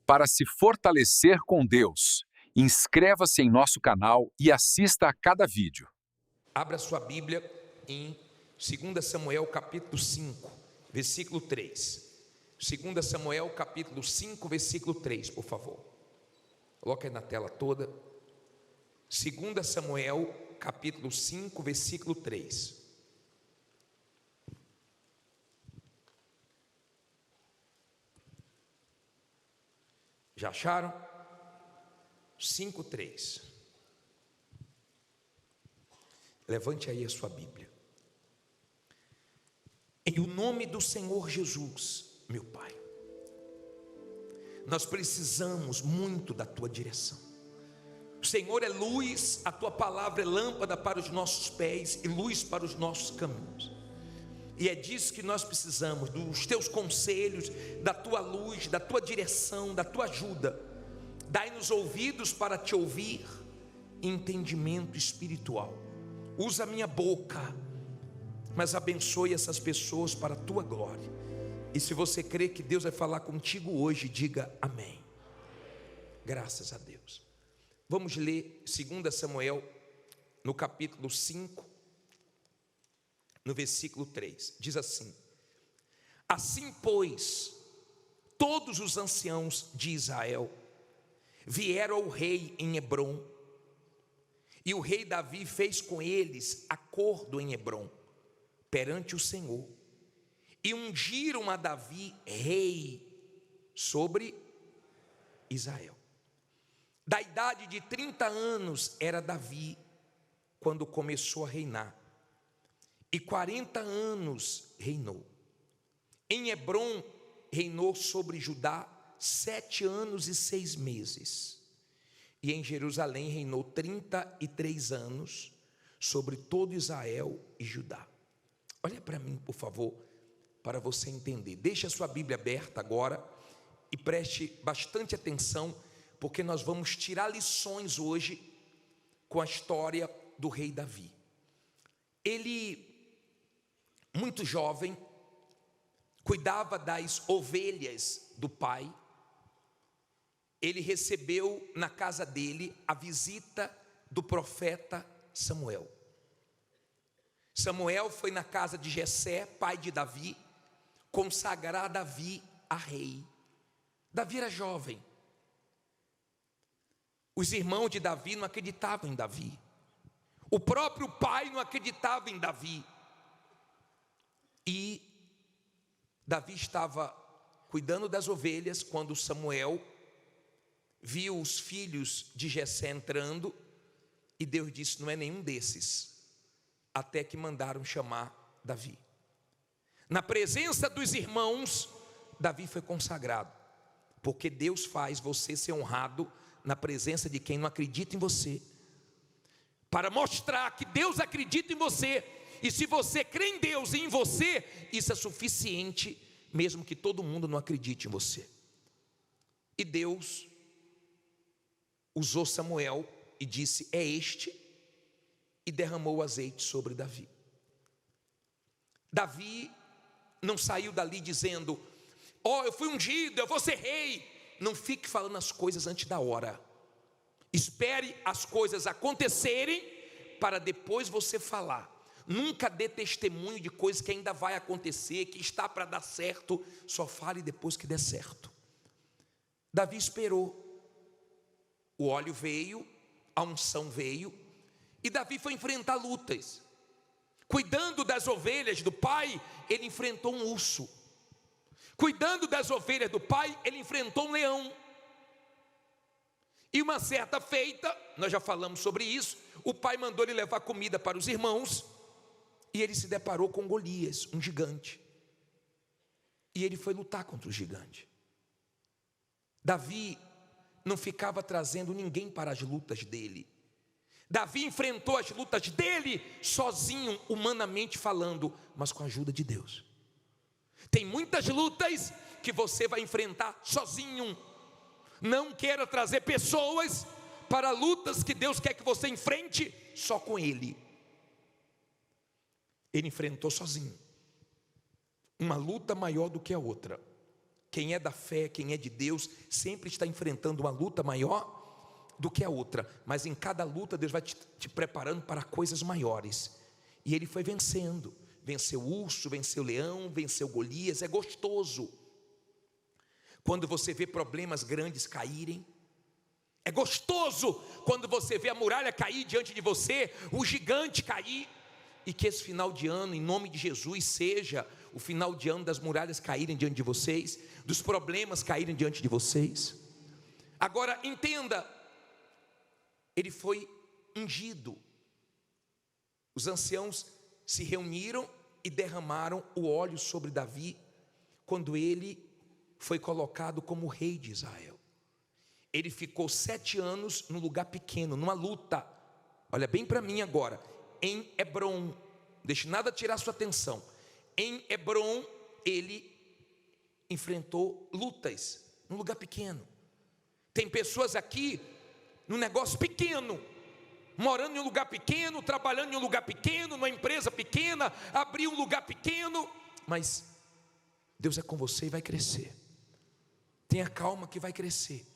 Para se fortalecer com Deus, inscreva-se em nosso canal e assista a cada vídeo. Abra sua Bíblia em 2 Samuel capítulo 5, versículo 3. 2 Samuel capítulo 5, versículo 3, por favor. Coloca aí na tela toda. 2 Samuel capítulo 5, versículo 3. Já acharam? 5:3. Levante aí a sua Bíblia. Em o nome do Senhor Jesus, meu Pai, nós precisamos muito da Tua direção. O Senhor é luz, a Tua palavra é lâmpada para os nossos pés e luz para os nossos caminhos. E é disso que nós precisamos, dos Teus conselhos, da Tua luz, da Tua direção, da Tua ajuda. Dai-nos ouvidos para Te ouvir, entendimento espiritual. Usa a minha boca, mas abençoe essas pessoas para a Tua glória. E se você crê que Deus vai falar contigo hoje, diga amém. Graças a Deus. Vamos ler 2 Samuel, no capítulo 5, no versículo 3, diz assim: assim, pois, todos os anciãos de Israel vieram ao rei em Hebrom, e o rei Davi fez com eles acordo em Hebrom, perante o Senhor, e ungiram a Davi rei sobre Israel. Da idade de 30 anos era Davi quando começou a reinar, e 40 anos reinou. Em Hebrom reinou sobre Judá 7 anos e 6 meses. E em Jerusalém reinou 33 anos sobre todo Israel e Judá. Olha para mim, por favor, para você entender. Deixe a sua Bíblia aberta agora e preste bastante atenção, porque nós vamos tirar lições hoje com a história do rei Davi. Ele, muito jovem, cuidava das ovelhas do pai. Ele recebeu na casa dele a visita do profeta Samuel. Samuel foi na casa de Jessé, pai de Davi, consagrar Davi a rei. Davi era jovem. Os irmãos de Davi não acreditavam em Davi. O próprio pai não acreditava em Davi. E Davi estava cuidando das ovelhas quando Samuel viu os filhos de Jessé entrando, e Deus disse: não é nenhum desses, até que mandaram chamar Davi. Na presença dos irmãos, Davi foi consagrado, porque Deus faz você ser honrado na presença de quem não acredita em você, para mostrar que Deus acredita em você. E se você crê em Deus e em você, isso é suficiente, mesmo que todo mundo não acredite em você. E Deus usou Samuel e disse: é este, e derramou o azeite sobre Davi. Davi não saiu dali dizendo: ó, eu fui ungido, eu vou ser rei. Não fique falando as coisas antes da hora. Espere as coisas acontecerem para depois você falar. Nunca dê testemunho de coisas que ainda vai acontecer, que está para dar certo. Só fale depois que der certo. Davi esperou. O óleo veio, a unção veio, e Davi foi enfrentar lutas. Cuidando das ovelhas do pai, ele enfrentou um urso. Cuidando das ovelhas do pai, ele enfrentou um leão. E uma certa feita, nós já falamos sobre isso, o pai mandou ele levar comida para os irmãos, e ele se deparou com Golias, um gigante. E ele foi lutar contra o gigante. Davi não ficava trazendo ninguém para as lutas dele. Davi enfrentou as lutas dele sozinho, humanamente falando, mas com a ajuda de Deus. Tem muitas lutas que você vai enfrentar sozinho. Não queira trazer pessoas para lutas que Deus quer que você enfrente só com Ele. Ele enfrentou sozinho uma luta maior do que a outra, Quem é da fé, quem é de Deus, sempre está enfrentando uma luta maior do que a outra. Mas em cada luta Deus vai te preparando para coisas maiores. E ele foi vencendo. Venceu o urso, venceu o leão, venceu Golias. É gostoso quando você vê problemas grandes caírem. É gostoso quando você vê a muralha cair diante de você, o gigante cair. E que esse final de ano, em nome de Jesus, seja o final de ano das muralhas caírem diante de vocês, dos problemas caírem diante de vocês. Agora entenda, ele foi ungido. Os anciãos se reuniram e derramaram o óleo sobre Davi, quando ele foi colocado como rei de Israel. Ele ficou 7 anos num lugar pequeno, numa luta. Olha bem para mim agora. Em Hebrom, deixe nada tirar sua atenção. Em Hebrom, ele enfrentou lutas, num lugar pequeno. Tem pessoas aqui, num negócio pequeno, morando em um lugar pequeno, trabalhando em um lugar pequeno, numa empresa pequena, abriu um lugar pequeno, mas Deus é com você e vai crescer. Tenha calma que vai crescer.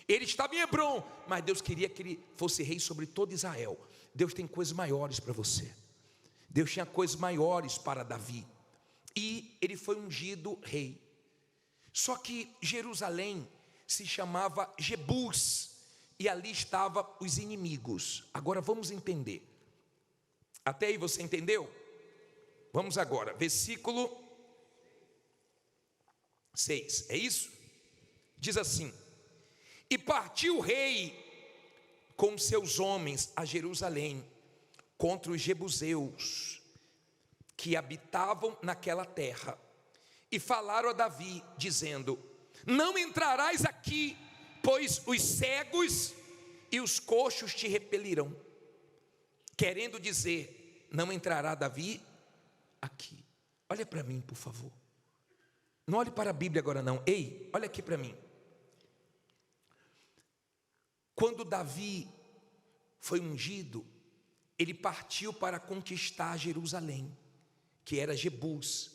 Ele estava em Hebrom, mas Deus queria que ele fosse rei sobre todo Israel. Deus tem coisas maiores para você. Deus tinha coisas maiores para Davi. E ele foi ungido rei. Só que Jerusalém se chamava Jebus, e ali estavam os inimigos. Agora vamos entender. Até aí você entendeu? Vamos agora, versículo 6, é isso? Diz assim: e partiu o rei com seus homens a Jerusalém contra os jebuseus que habitavam naquela terra, e falaram a Davi, dizendo: não entrarás aqui, pois os cegos e os coxos te repelirão. Querendo dizer, não entrará Davi aqui. Olha para mim, por favor. Não olhe para a Bíblia agora não. Ei, olha aqui para mim. Quando Davi foi ungido, ele partiu para conquistar Jerusalém, que era Jebus.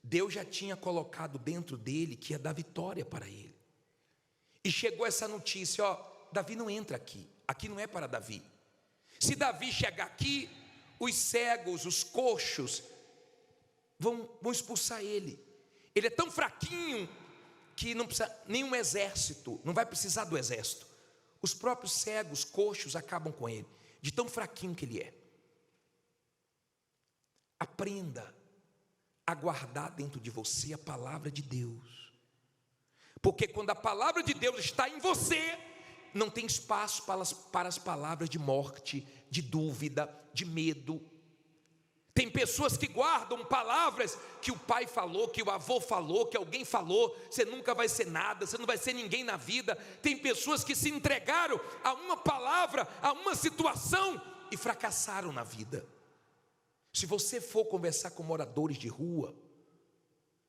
Deus já tinha colocado dentro dele que ia dar vitória para ele. E chegou essa notícia: ó, Davi não entra aqui, aqui não é para Davi. Se Davi chegar aqui, os cegos, os coxos vão expulsar ele. Ele é tão fraquinho que não precisa nenhum exército, não vai precisar do exército. Os próprios cegos, coxos acabam com ele, de tão fraquinho que ele é. Aprenda a guardar dentro de você a palavra de Deus, porque quando a palavra de Deus está em você, não tem espaço para as palavras de morte, de dúvida, de medo. Tem pessoas que guardam palavras que o pai falou, que o avô falou, que alguém falou: você nunca vai ser nada, você não vai ser ninguém na vida. Tem pessoas que se entregaram a uma palavra, a uma situação e fracassaram na vida. Se você for conversar com moradores de rua,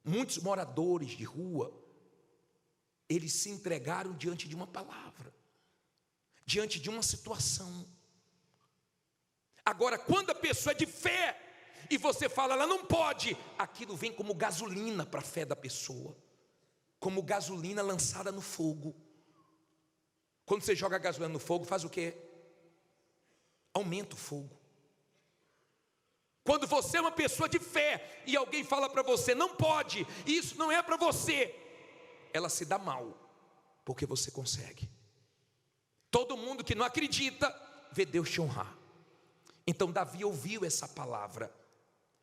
muitos moradores de rua, eles se entregaram diante de uma palavra, diante de uma situação. Agora, quando a pessoa é de fé e você fala, ela não pode, aquilo vem como gasolina para a fé da pessoa, como gasolina lançada no fogo. Quando você joga gasolina no fogo, faz o quê? Aumenta o fogo. Quando você é uma pessoa de fé e alguém fala para você, não pode, isso não é para você, ela se dá mal, porque você consegue. Todo mundo que não acredita, vê Deus te honrar. Então Davi ouviu essa palavra,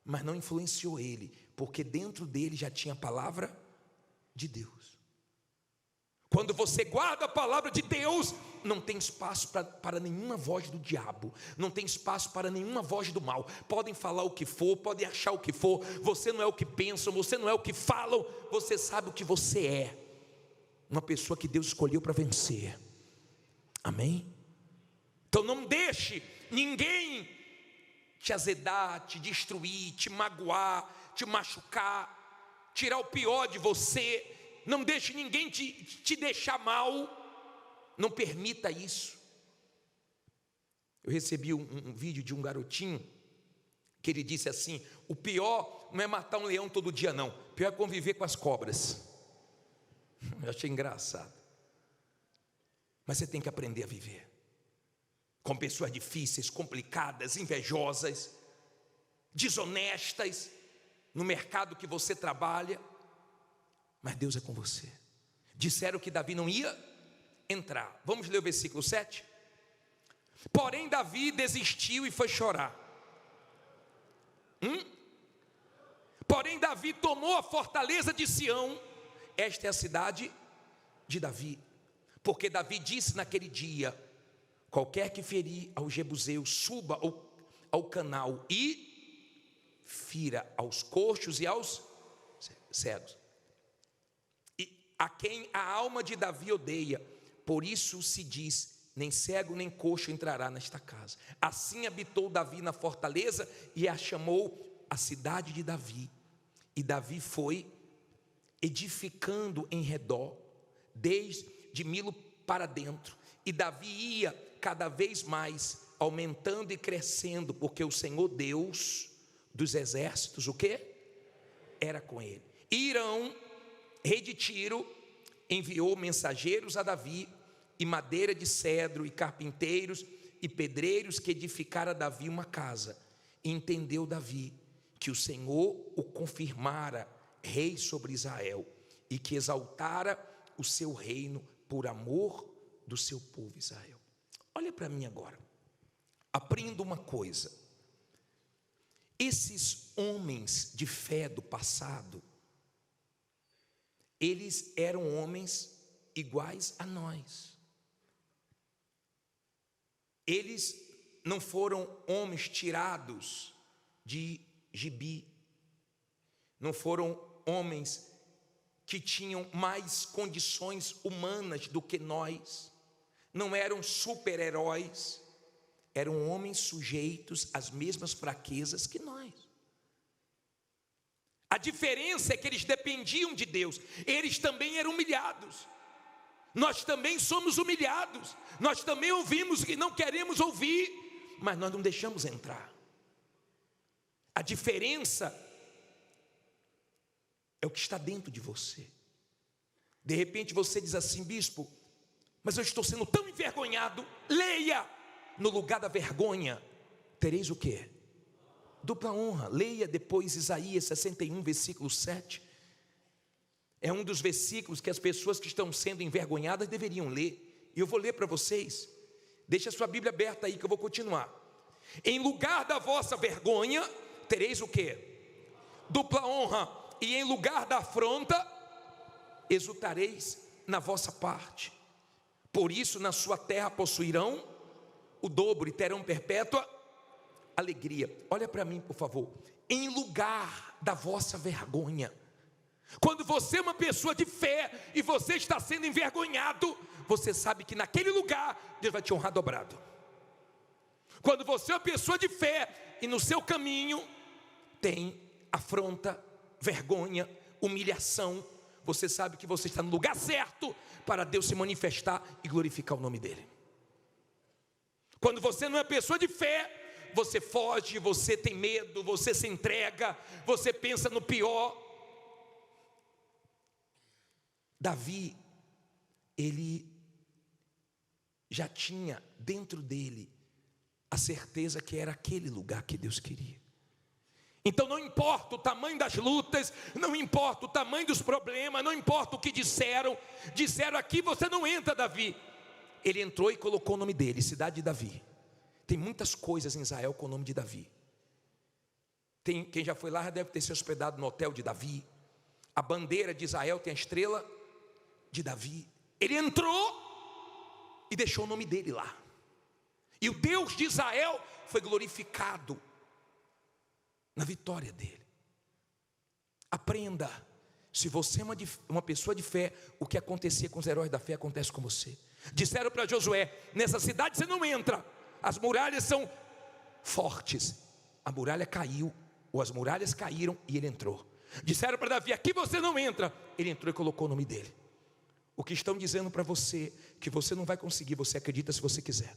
mas não influenciou ele, porque dentro dele já tinha a palavra de Deus. Quando você guarda a palavra de Deus, não tem espaço para nenhuma voz do diabo, não tem espaço para nenhuma voz do mal. Podem falar o que for, podem achar o que for, você não é o que pensam, você não é o que falam, você sabe o que você é. Uma pessoa que Deus escolheu para vencer. Amém? Então não deixe ninguém te azedar, te destruir, te magoar, te machucar, tirar o pior de você. Não deixe ninguém te deixar mal. Não permita isso. Eu recebi um vídeo de um garotinho que ele disse assim: o pior não é matar um leão todo dia não, o pior é conviver com as cobras. Eu achei engraçado. Mas você tem que aprender a viver com pessoas difíceis, complicadas, invejosas, desonestas, no mercado que você trabalha, mas Deus é com você. Disseram que Davi não ia entrar. Vamos ler o versículo 7? Porém Davi desistiu e foi chorar. Porém Davi tomou a fortaleza de Sião. Esta é a cidade de Davi, porque Davi disse naquele dia: qualquer que ferir ao jebuseu, suba ao canal e fira aos coxos e aos cegos, e a quem a alma de Davi odeia. Por isso se diz: nem cego nem coxo entrará nesta casa. Assim habitou Davi na fortaleza e a chamou a cidade de Davi. E Davi foi edificando em redor, desde Milo para dentro. E Davi ia cada vez mais aumentando e crescendo, porque o Senhor Deus dos exércitos, o quê? Era com ele. Irão, rei de Tiro, enviou mensageiros a Davi, e madeira de cedro, e carpinteiros e pedreiros, que edificara Davi uma casa. E entendeu Davi que o Senhor o confirmara rei sobre Israel, e que exaltara o seu reino por amor do seu povo Israel. Olha para mim agora, aprenda uma coisa. Esses homens de fé do passado, eles eram homens iguais a nós. Eles não foram homens tirados de gibi, não foram homens que tinham mais condições humanas do que nós, não eram super-heróis, eram homens sujeitos às mesmas fraquezas que nós. A diferença é que eles dependiam de Deus, eles também eram humilhados. Nós também somos humilhados, nós também ouvimos o que não queremos ouvir, mas nós não deixamos entrar. A diferença é o que está dentro de você. De repente você diz assim: bispo, mas eu estou sendo tão envergonhado. Leia: no lugar da vergonha tereis o quê? Dupla honra. Leia depois Isaías 61, versículo 7. É um dos versículos que as pessoas que estão sendo envergonhadas deveriam ler. E eu vou ler para vocês. Deixa a sua Bíblia aberta aí que eu vou continuar. Em lugar da vossa vergonha tereis o quê? Dupla honra. E em lugar da afronta exultareis na vossa parte. Por isso na sua terra possuirão o dobro e terão perpétua alegria. Olha para mim, por favor. Em lugar da vossa vergonha. Quando você é uma pessoa de fé e você está sendo envergonhado, você sabe que naquele lugar Deus vai te honrar dobrado. Quando você é uma pessoa de fé e no seu caminho tem afronta, vergonha, humilhação, você sabe que você está no lugar certo para Deus se manifestar e glorificar o nome dele. Quando você não é pessoa de fé, você foge, você tem medo, você se entrega, você pensa no pior. Davi, ele já tinha dentro dele a certeza que era aquele lugar que Deus queria. Então não importa o tamanho das lutas, não importa o tamanho dos problemas, não importa o que disseram aqui você não entra, Davi. Ele entrou e colocou o nome dele, cidade de Davi. Tem muitas coisas em Israel com o nome de Davi. Quem já foi lá já deve ter se hospedado no hotel de Davi. A bandeira de Israel tem a estrela de Davi. Ele entrou e deixou o nome dele lá. E o Deus de Israel foi glorificado na vitória dele. Aprenda, se você é uma pessoa de fé, o que acontecia com os heróis da fé acontece com você. Disseram para Josué: nessa cidade você não entra, as muralhas são fortes. A muralha caiu, ou as muralhas caíram e ele entrou. Disseram para Davi: aqui você não entra. Ele entrou e colocou o nome dele. O que estão dizendo para você que você não vai conseguir, você acredita se você quiser.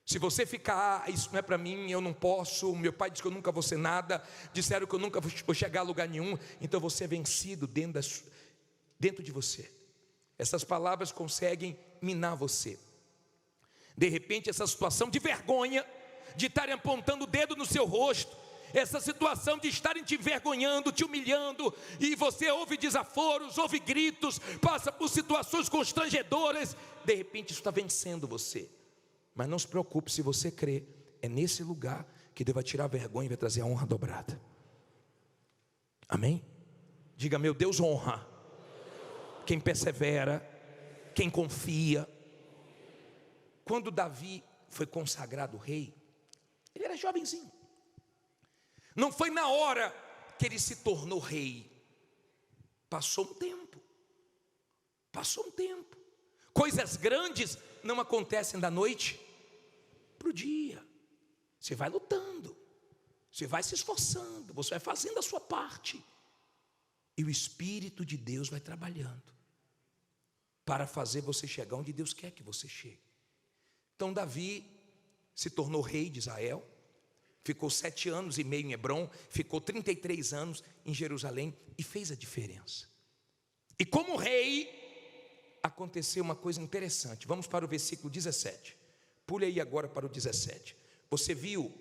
Se você ficar, isso não é para mim, eu não posso, meu pai disse que eu nunca vou ser nada, disseram que eu nunca vou chegar a lugar nenhum, então você é vencido dentro dentro de você. Essas palavras conseguem minar você. De repente, essa situação de vergonha, de estarem apontando o dedo no seu rosto, essa situação de estarem te envergonhando, te humilhando, e você ouve desaforos, ouve gritos, passa por situações constrangedoras, de repente isso está vencendo você. Mas não se preocupe, se você crê, é nesse lugar que Deus vai tirar a vergonha e vai trazer a honra dobrada. Amém? Diga: meu Deus honra quem persevera, quem confia. Quando Davi foi consagrado rei, ele era jovenzinho. Não foi na hora que ele se tornou rei. Passou um tempo. Coisas grandes não acontecem da noite para o dia. Você vai lutando, você vai se esforçando, você vai fazendo a sua parte, e o Espírito de Deus vai trabalhando para fazer você chegar onde Deus quer que você chegue. Então Davi se tornou rei de Israel, ficou 7 anos e meio em Hebrom, ficou 33 anos em Jerusalém e fez a diferença. E como rei, aconteceu uma coisa interessante. Vamos para o versículo 17. Pule aí agora para o 17. Você viu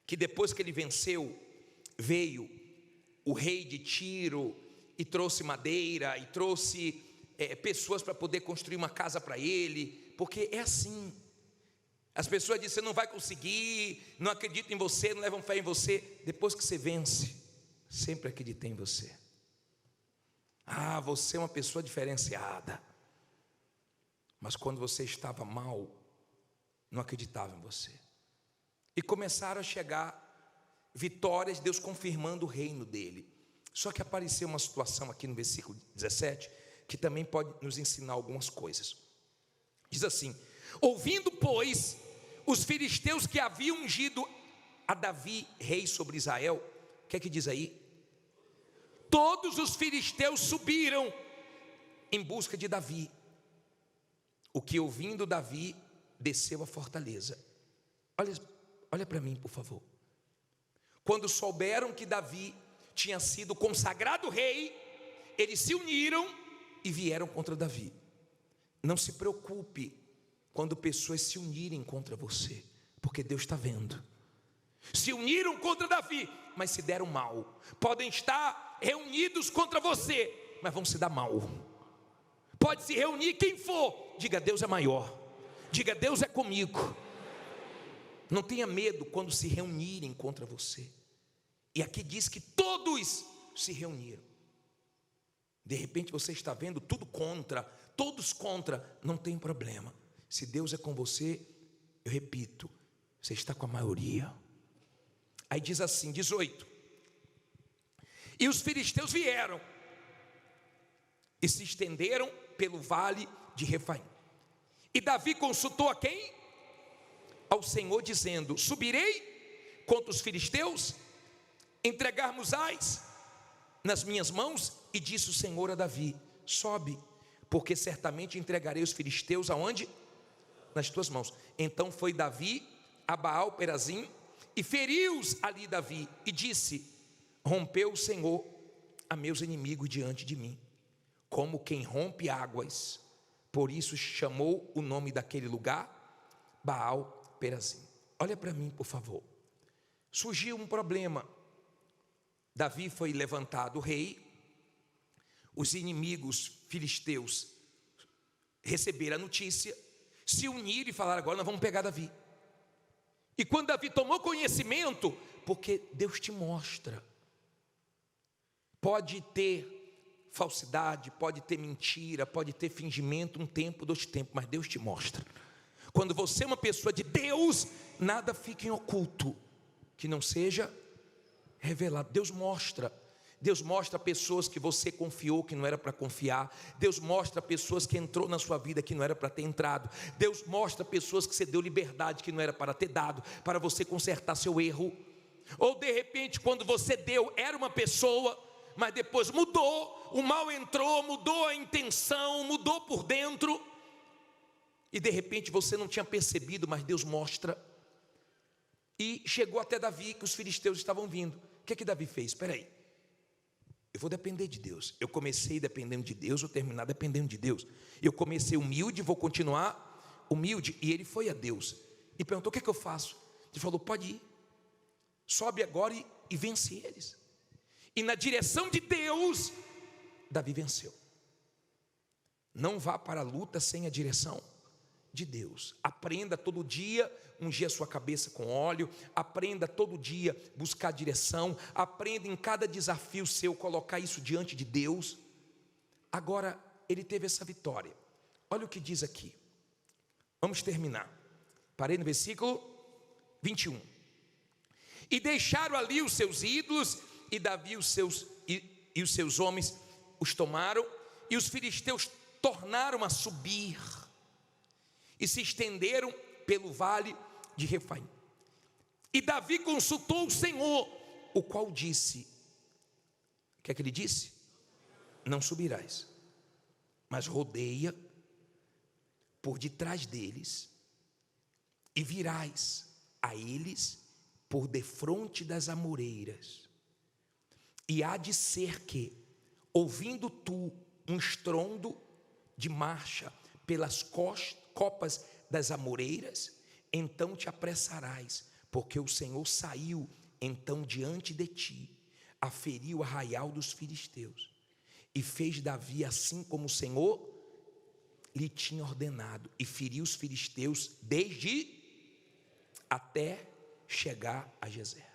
que depois que ele venceu, veio o rei de Tiro e trouxe madeira e trouxe pessoas para poder construir uma casa para ele. Porque é assim, as pessoas dizem: você não vai conseguir, não acreditam em você, não levam fé em você. Depois que você vence, sempre acreditei em você. Ah, você é uma pessoa diferenciada. Mas quando você estava mal, não acreditava em você. E começaram a chegar vitórias, Deus confirmando o reino dele. Só que apareceu uma situação aqui no versículo 17, que também pode nos ensinar algumas coisas. Diz assim: ouvindo, pois, os filisteus que haviam ungido a Davi rei sobre Israel, o que é que diz aí? Todos os filisteus subiram em busca de Davi. O que, ouvindo Davi, desceu à fortaleza. Olha para mim, por favor. Quando souberam que Davi tinha sido consagrado rei, eles se uniram e vieram contra Davi. Não se preocupe quando pessoas se unirem contra você, porque Deus está vendo. Se uniram contra Davi, mas se deram mal. Podem estar reunidos contra você, mas vão se dar mal. Pode se reunir quem for, diga: Deus é maior, diga: Deus é comigo. Não tenha medo quando se reunirem contra você. E aqui diz que todos se reuniram. De repente você está vendo tudo contra, todos contra, não tem problema. Se Deus é com você, eu repito, você está com a maioria. Aí diz assim, 18: e os filisteus vieram e se estenderam pelo vale de Refaim. E Davi consultou a quem? Ao Senhor, dizendo: subirei contra os filisteus, entregar-mos-ás nas minhas mãos? E disse o Senhor a Davi: sobe, porque certamente entregarei os filisteus aonde? Nas tuas mãos. Então foi Davi a Baal-Perazim e feriu-os ali Davi, e disse: rompeu o Senhor a meus inimigos diante de mim, como quem rompe águas. Por isso chamou o nome daquele lugar Baal-Perazim. Olha para mim, por favor. Surgiu um problema. Davi foi levantado rei. Os inimigos filisteus receberam a notícia, se uniram e falaram: agora nós vamos pegar Davi. E quando Davi tomou conhecimento, porque Deus te mostra, pode ter falsidade, pode ter mentira, pode ter fingimento, um tempo, 2 tempos, mas Deus te mostra. Quando você é uma pessoa de Deus, nada fica em oculto que não seja revelado. Deus mostra pessoas que você confiou que não era para confiar. Deus mostra pessoas que entrou na sua vida que não era para ter entrado. Deus mostra pessoas que você deu liberdade que não era para ter dado, para você consertar seu erro. Ou de repente, quando você deu, era uma pessoa, mas depois mudou, o mal entrou, mudou a intenção, mudou por dentro, e de repente você não tinha percebido, mas Deus mostra. E chegou até Davi que os filisteus estavam vindo. O que é que Davi fez? Espera aí, eu vou depender de Deus. Eu comecei dependendo de Deus, vou terminar dependendo de Deus. Eu comecei humilde, vou continuar humilde. E ele foi a Deus e perguntou: o que é que eu faço? Ele falou: pode ir, sobe agora e vence eles. E na direção de Deus, Davi venceu. Não vá para a luta sem a direção de Deus. Aprenda todo dia ungir a sua cabeça com óleo. Aprenda todo dia buscar direção. Aprenda em cada desafio seu colocar isso diante de Deus. Agora ele teve essa vitória. Olha o que diz aqui. Vamos terminar. Parei no versículo 21. E deixaram ali os seus ídolos, e Davi e os seus homens os tomaram, e os filisteus tornaram a subir e se estenderam pelo vale de Refaim. E Davi consultou o Senhor, o qual disse: o que é que ele disse? Não subirás, mas rodeia por detrás deles, e virás a eles por defronte das amoreiras. E há de ser que, ouvindo tu um estrondo de marcha pelas copas das amoreiras, então te apressarás, porque o Senhor saiu então diante de ti, aferiu o arraial dos filisteus, e fez Davi assim como o Senhor lhe tinha ordenado, e feriu os filisteus desde até chegar a Gezer.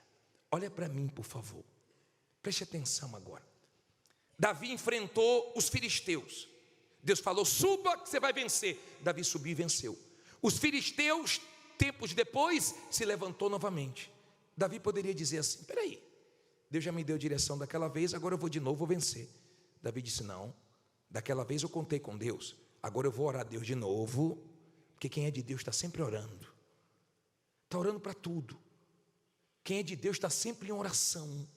Olha para mim, por favor, preste atenção agora. Davi enfrentou os filisteus. Deus falou: suba que você vai vencer. Davi subiu e venceu. Os filisteus, tempos depois, se levantou novamente. Davi poderia dizer assim: espera aí, Deus já me deu direção daquela vez, agora eu vou de novo, vou vencer. Davi disse: não, daquela vez eu contei com Deus, agora eu vou orar a Deus de novo, porque quem é de Deus está sempre orando, está orando para tudo. Quem é de Deus está sempre em oração.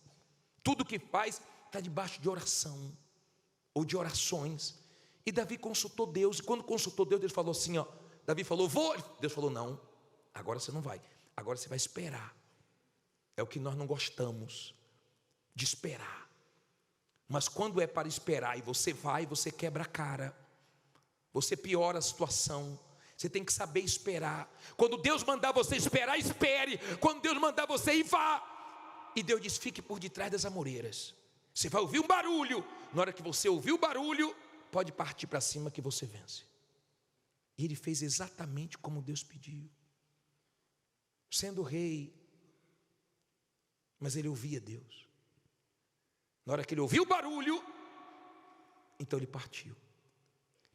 Tudo que faz está debaixo de oração ou de orações. E Davi consultou Deus, e quando consultou Deus, Deus falou assim, ó, Davi falou: vou. Deus falou: não, agora você não vai, agora você vai esperar. É o que nós não gostamos, de esperar. Mas quando é para esperar e você vai, você quebra a cara, você piora a situação. Você tem que saber esperar. Quando Deus mandar você esperar, espere. Quando Deus mandar você ir, vá. E Deus diz: fique por detrás das amoreiras. Você vai ouvir um barulho. Na hora que você ouvir o barulho, pode partir para cima que você vence. E ele fez exatamente como Deus pediu, sendo rei, mas ele ouvia Deus. Na hora que ele ouviu o barulho, então ele partiu.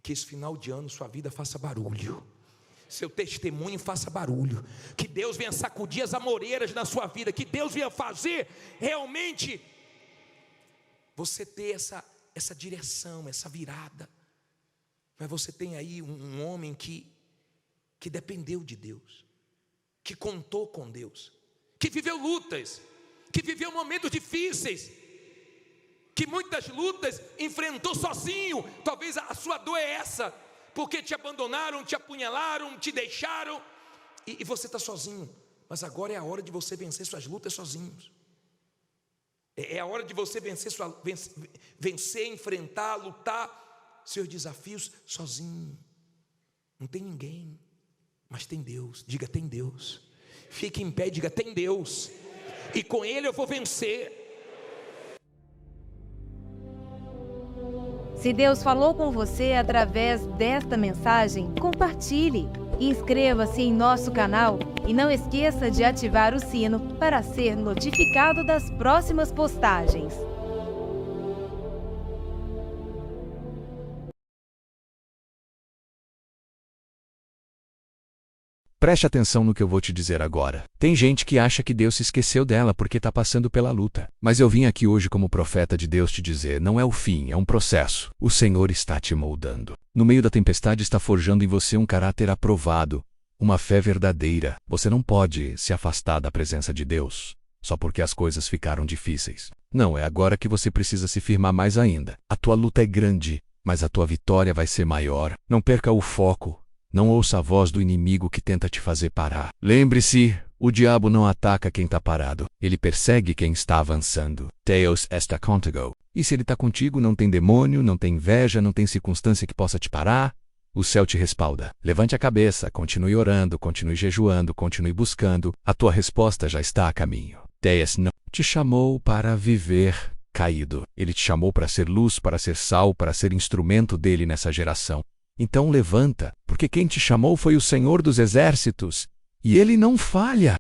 Que esse final de ano sua vida faça barulho, seu testemunho faça barulho, que Deus venha sacudir as amoreiras na sua vida, que Deus venha fazer realmente você ter essa direção, essa virada. Mas você tem aí um homem que dependeu de Deus, que contou com Deus, que viveu lutas, que viveu momentos difíceis, que muitas lutas enfrentou sozinho. Talvez a sua dor é essa, porque te abandonaram, te apunhalaram, te deixaram, e você está sozinho. Mas agora é a hora de você vencer suas lutas sozinhos. É a hora de você vencer, enfrentar, lutar seus desafios sozinho. Não tem ninguém, mas tem Deus. Diga: tem Deus. Fique em pé e diga: tem Deus, e com Ele eu vou vencer. Se Deus falou com você através desta mensagem, compartilhe. Inscreva-se em nosso canal e não esqueça de ativar o sino para ser notificado das próximas postagens. Preste atenção no que eu vou te dizer agora. Tem gente que acha que Deus se esqueceu dela porque está passando pela luta. Mas eu vim aqui hoje como profeta de Deus te dizer: não é o fim, é um processo. O Senhor está te moldando. No meio da tempestade está forjando em você um caráter aprovado, uma fé verdadeira. Você não pode se afastar da presença de Deus só porque as coisas ficaram difíceis. Não, é agora que você precisa se firmar mais ainda. A tua luta é grande, mas a tua vitória vai ser maior. Não perca o foco. Não ouça a voz do inimigo que tenta te fazer parar. Lembre-se, o diabo não ataca quem está parado. Ele persegue quem está avançando. Deus está contigo. E se ele está contigo, não tem demônio, não tem inveja, não tem circunstância que possa te parar. O céu te respalda. Levante a cabeça, continue orando, continue jejuando, continue buscando. A tua resposta já está a caminho. Deus não te chamou para viver caído. Ele te chamou para ser luz, para ser sal, para ser instrumento dele nessa geração. Então levanta, porque quem te chamou foi o Senhor dos Exércitos. E ele não falha.